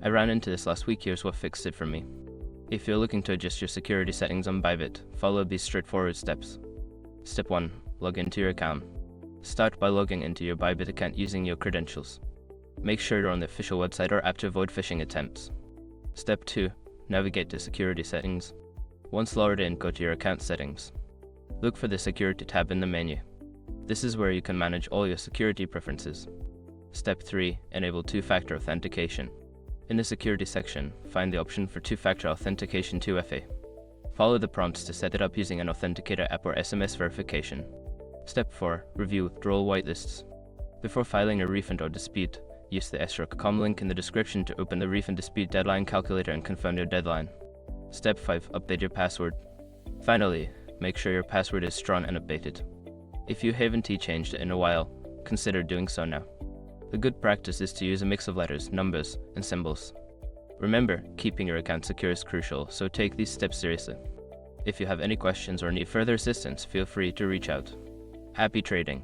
I ran into this last week. Here's what fixed it for me. If you're looking to adjust your security settings on Bybit, follow these straightforward steps. Step 1. Log into your account. Start by logging into your Bybit account using your credentials. Make sure you're on the official website or app to avoid phishing attempts. Step 2. Navigate to security settings. Once logged in, go to your account settings. Look for the security tab in the menu. This is where you can manage all your security preferences. Step 3. Enable two-factor authentication. In the security section, find the option for two-factor authentication 2FA. Follow the prompts to set it up using an authenticator app or SMS verification. Step 4. Review withdrawal whitelists. Before filing a refund or dispute, use the escrow.com link in the description to open the refund dispute deadline calculator and confirm your deadline. Step 5. Update your password. Finally, make sure your password is strong and updated. If you haven't changed it in a while, consider doing so now. The good practice is to use a mix of letters, numbers, and symbols. Remember, keeping your account secure is crucial, so take these steps seriously. If you have any questions or need further assistance, feel free to reach out. Happy trading!